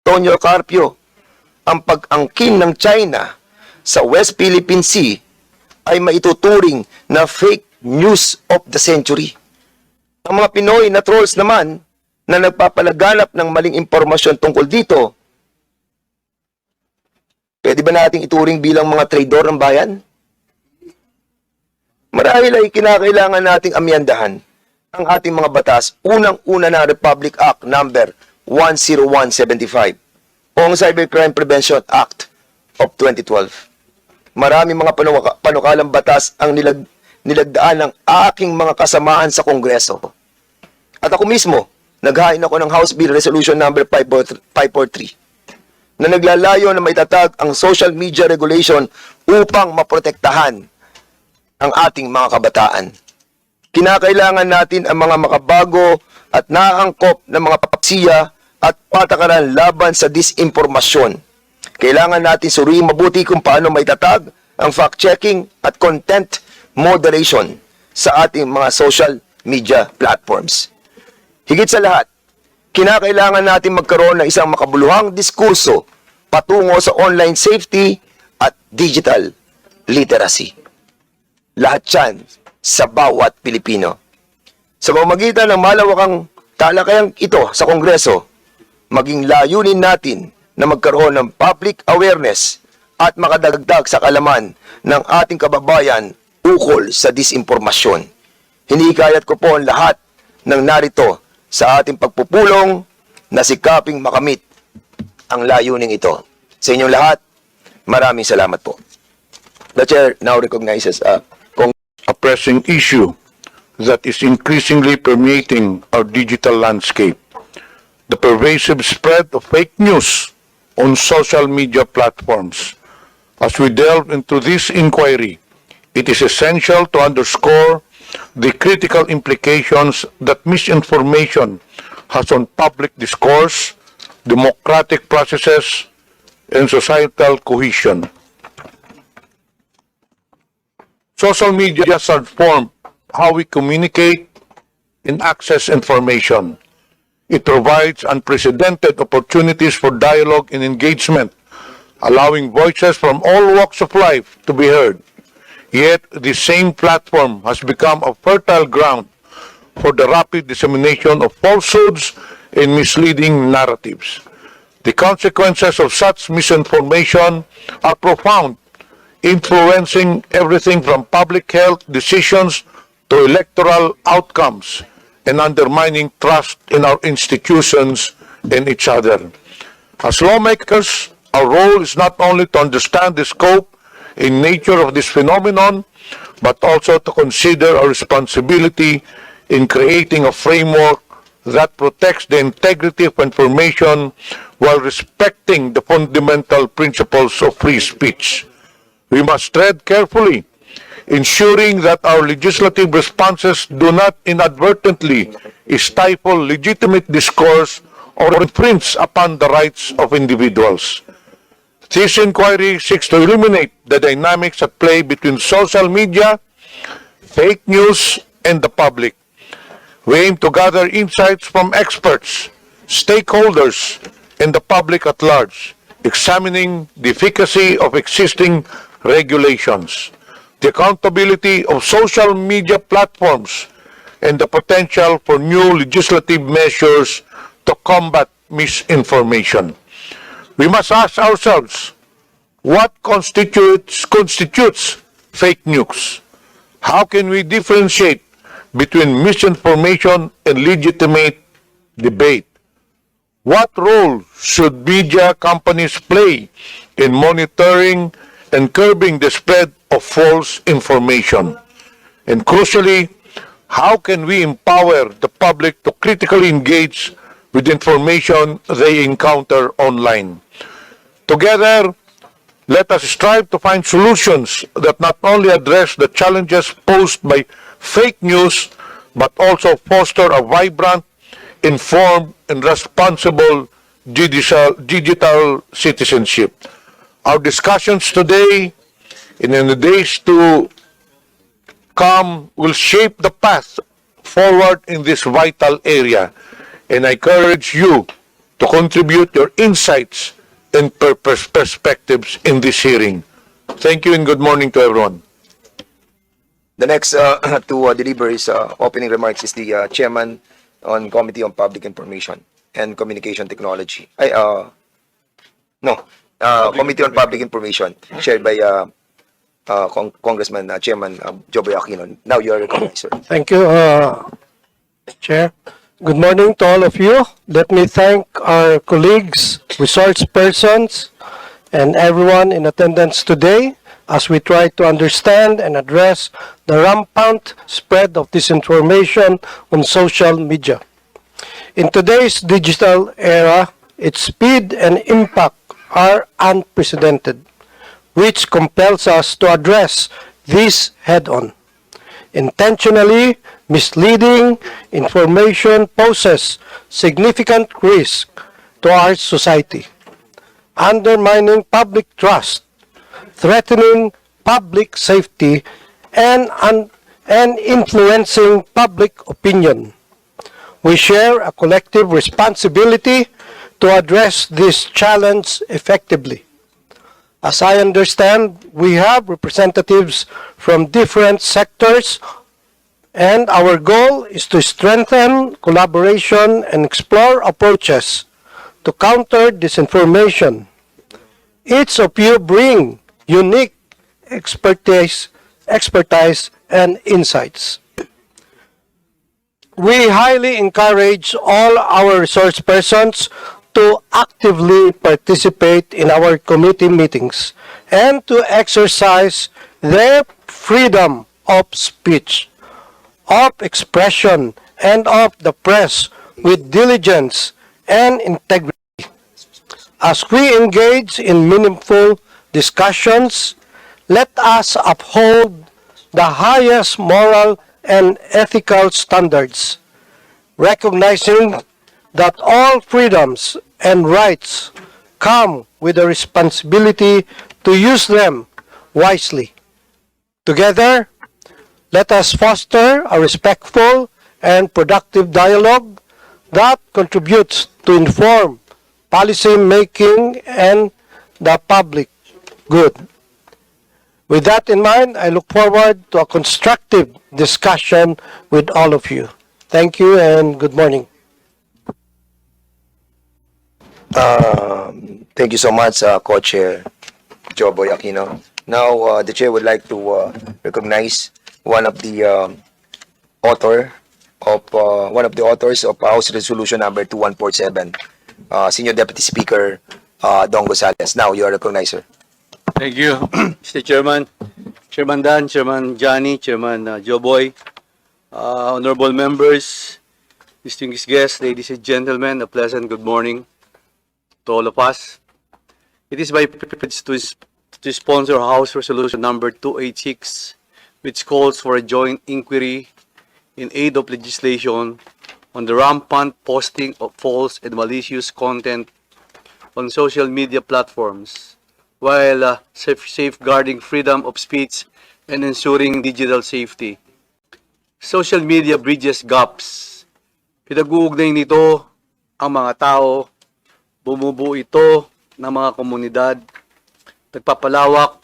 Tonyo Carpio, ang pag-angkin ng China sa West Philippine Sea ay maituturing na fake news of the century. Ang mga Pinoy na trolls naman na nagpapalaganap ng maling impormasyon tungkol dito, pwede ba nating ituring bilang mga traidor ng bayan? Marahil ay kinakailangan nating amyandahan ang ating mga batas, unang-una na Republic Act number 10175 o ang Cybercrime Prevention Act of 2012. Marami mga panukalang batas ang nilagdaan ng aking mga kasamaan sa Kongreso. At ako mismo, naghain ako ng House Bill Resolution number 543 na naglalayo na maitatag ang social media regulation upang maprotektahan ang ating mga kabataan. Kinakailangan natin ang mga makabago at naangkop na mga papaksiya at patakaran laban sa disinformasyon. Kailangan natin suriin mabuti kung paano maitatag ang fact-checking at content moderation sa ating mga social media platforms. Higit sa lahat, kinakailangan natin magkaroon ng isang makabuluhang diskurso patungo sa online safety at digital literacy. Lahat yan sa bawat Pilipino. Sa pamamagitan ng malawakang talakayang ito sa Kongreso, maging layunin natin na magkaroon ng public awareness at makadagdag sa kalaman ng ating kababayan ukol sa disinformasyon. Hinikayat ko po ang lahat ng narito sa ating pagpupulong na sikaping makamit ang layuning ito. Sa inyong lahat, maraming salamat po. The Chair now recognizes A pressing issue that is increasingly permeating our digital landscape: the pervasive spread of fake news on social media platforms. As we delve into this inquiry, it is essential to underscore the critical implications that misinformation has on public discourse, democratic processes, and societal cohesion. Social media has transformed how we communicate and access information. It provides unprecedented opportunities for dialogue and engagement, allowing voices from all walks of life to be heard. Yet, the same platform has become a fertile ground for the rapid dissemination of falsehoods and misleading narratives. The consequences of such misinformation are profound, influencing everything from public health decisions to electoral outcomes and undermining trust in our institutions and each other. As lawmakers, our role is not only to understand the scope and nature of this phenomenon, but also to consider our responsibility in creating a framework that protects the integrity of information while respecting the fundamental principles of free speech. We must tread carefully, ensuring that our legislative responses do not inadvertently stifle legitimate discourse or infringe upon the rights of individuals. This inquiry seeks to illuminate the dynamics at play between social media, fake news, and the public. We aim to gather insights from experts, stakeholders, and the public at large, examining the efficacy of existing regulations, the accountability of social media platforms, and the potential for new legislative measures to combat misinformation. We must ask ourselves, what constitutes fake news? How can we differentiate between misinformation and legitimate debate? What role should media companies play in monitoring and curbing the spread of false information? And crucially, how can we empower the public to critically engage with information they encounter online? Together, let us strive to find solutions that not only address the challenges posed by fake news, but also foster a vibrant, informed, and responsible digital citizenship. Our discussions today and in the days to come will shape the path forward in this vital area, and I encourage you to contribute your insights and perspectives in this hearing. Thank you and good morning to everyone. The next to deliver his opening remarks is the chairman on Committee on Public Information and Communication Technology. Committee on Public Information, chaired by Congressman Chairman Joboy Aquino. Now you are recognized, sir. Thank you, Chair. Good morning to all of you. Let me thank our colleagues, resource persons, and everyone in attendance today as we try to understand and address the rampant spread of disinformation on social media. In today's digital era, its speed and impact are unprecedented, which compels us to address this head-on. Intentionally misleading information poses significant risk to our society, undermining public trust, threatening public safety, and influencing public opinion. We share a collective responsibility to address this challenge effectively. As I understand, we have representatives from different sectors, and our goal is to strengthen collaboration and explore approaches to counter disinformation. Each of you bring unique expertise and insights. We highly encourage all our resource persons to actively participate in our committee meetings and to exercise their freedom of speech, of expression, and of the press with diligence and integrity. As we engage in meaningful discussions, let us uphold the highest moral and ethical standards, recognizing that all freedoms and rights come with a responsibility to use them wisely. Together, let us foster a respectful and productive dialogue that contributes to inform policy making and the public good. With that in mind, I look forward to a constructive discussion with all of you. Thank you and good morning. Thank you so much, Co-Chair Joboy Aquino. Now, the Chair would like to recognize one of the authors of House Resolution number 2147, Senior Deputy Speaker Don Gonzales. Now, you are recognized, sir. Thank you, Mr. Chairman. Chairman Dan, Chairman Johnny, Chairman Joboy, honorable members, distinguished guests, ladies and gentlemen, a pleasant good morning to all of us. It is my privilege to sponsor House Resolution number 286, which calls for a joint inquiry in aid of legislation on the rampant posting of false and malicious content on social media platforms, while safeguarding freedom of speech and ensuring digital safety. Social media bridges gaps. Pinag-uugnay nito ang mga tao, bumubuo ito ng mga komunidad, nagpapalawak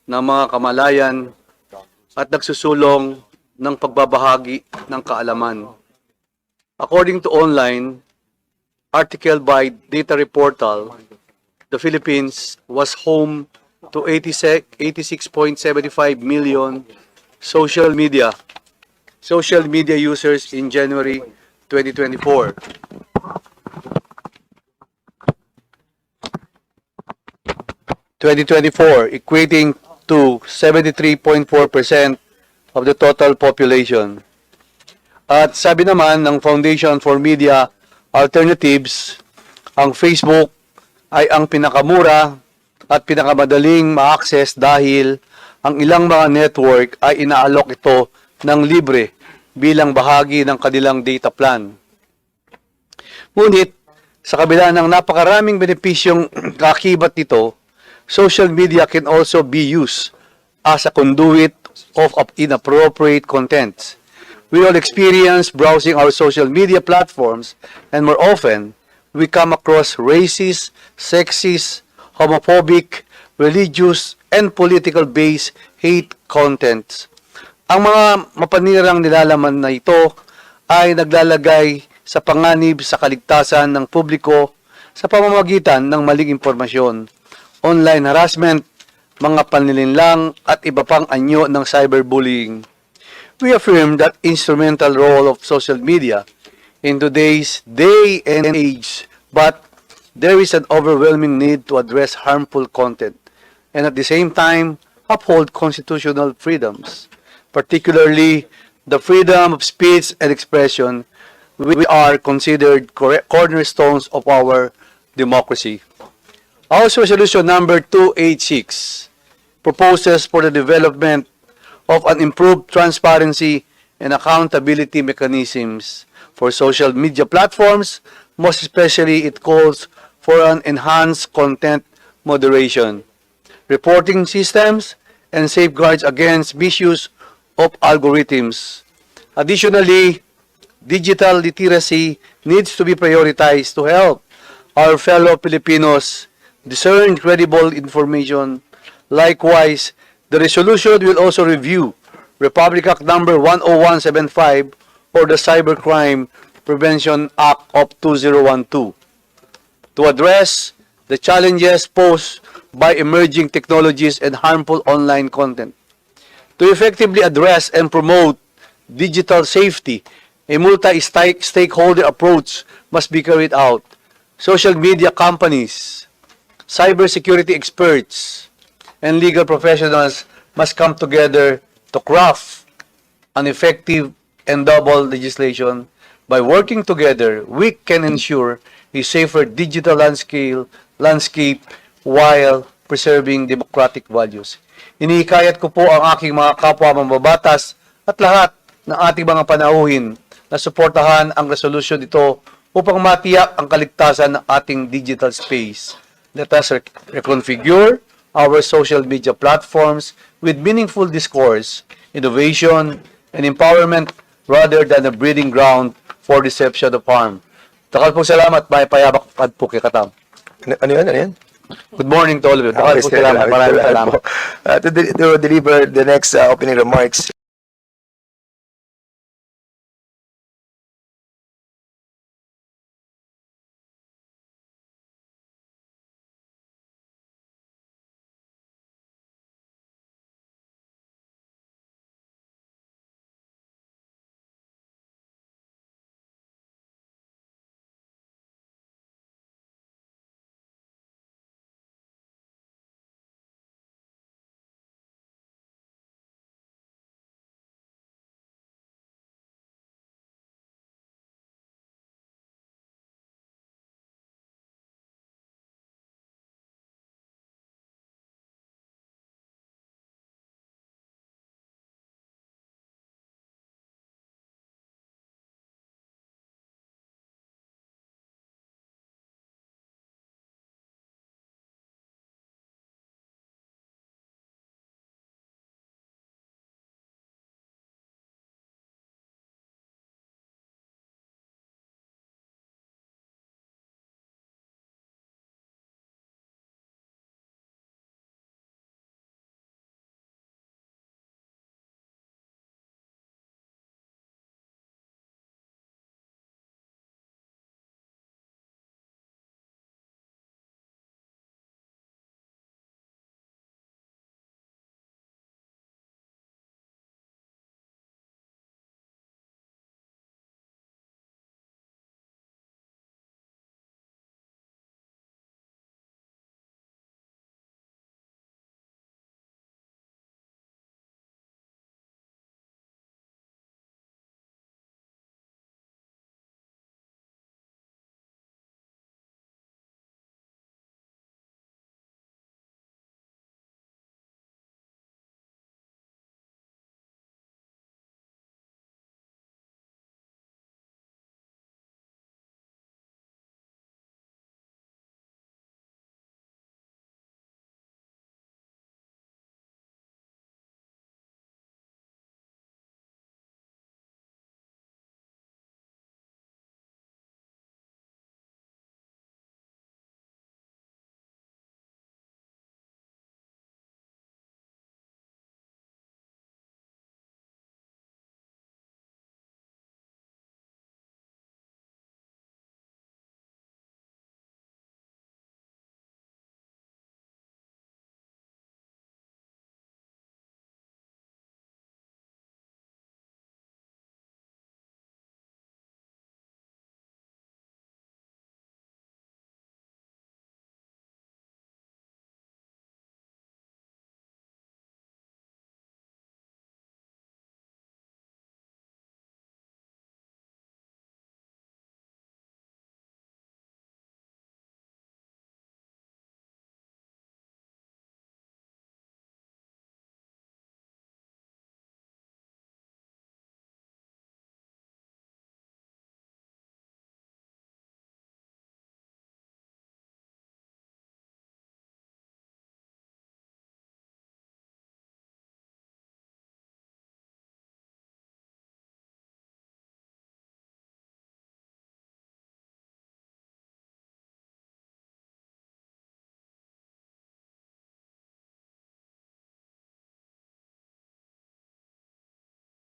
ng mga kamalayan, at nagsusulong ng pagbabahagi ng kaalaman. According to online article by Data Reportal, the Philippines was home to 86.75 million social media users in January 2024. Equating to 73.4% of the total population. At sabi naman ng Foundation for Media Alternatives, ang Facebook ay ang pinakamura at pinakamadaling ma-access dahil ang ilang mga network ay inaalok ito ng libre bilang bahagi ng kanilang data plan. Ngunit, sa kabila ng napakaraming benepisyong kaakibat nito, social media can also be used as a conduit of inappropriate content. We all experience browsing our social media platforms, and more often, we come across racist, sexist, homophobic, religious, and political-based hate contents. Ang mga mapanirang nilalaman na ito ay naglalagay sa panganib sa kaligtasan ng publiko sa pamamagitan ng maling impormasyon, online harassment, mga panlilinlang at iba pang anyo ng cyberbullying. We affirm that instrumental role of social media in today's day and age, but there is an overwhelming need to address harmful content and at the same time uphold constitutional freedoms, particularly the freedom of speech and expression, which are considered cornerstones of our democracy. House Resolution number 286 proposes for the development of an improved transparency and accountability mechanisms for social media platforms. Most especially, it calls for an enhanced content moderation, reporting systems, and safeguards against misuse of algorithms. Additionally, digital literacy needs to be prioritized to help our fellow Filipinos discern credible information. Likewise, the resolution will also review Republic Act number 10175 or the Cybercrime Prevention Act of 2012 to address the challenges posed by emerging technologies and harmful online content. To effectively address and promote digital safety, a multi-stakeholder approach must be carried out. Social media companies, cybersecurity experts, and legal professionals must come together to craft an effective and double legislation. By working together, we can ensure a safer digital landscape while preserving democratic values. Inihikayat ko po ang aking mga kapwa mambabatas at lahat ng ating mga panauhin na suportahan ang resolution ito upang matiyak ang kaligtasan ng ating digital space. Let us reconfigure our social media platforms with meaningful discourse, innovation, and empowerment rather than a breeding ground for deception of harm. Takal po salamat, may payabak po kay Katam. Ano yan? Good morning to all of you. Takal po salamat, maraming salamat. To deliver the next opening remarks,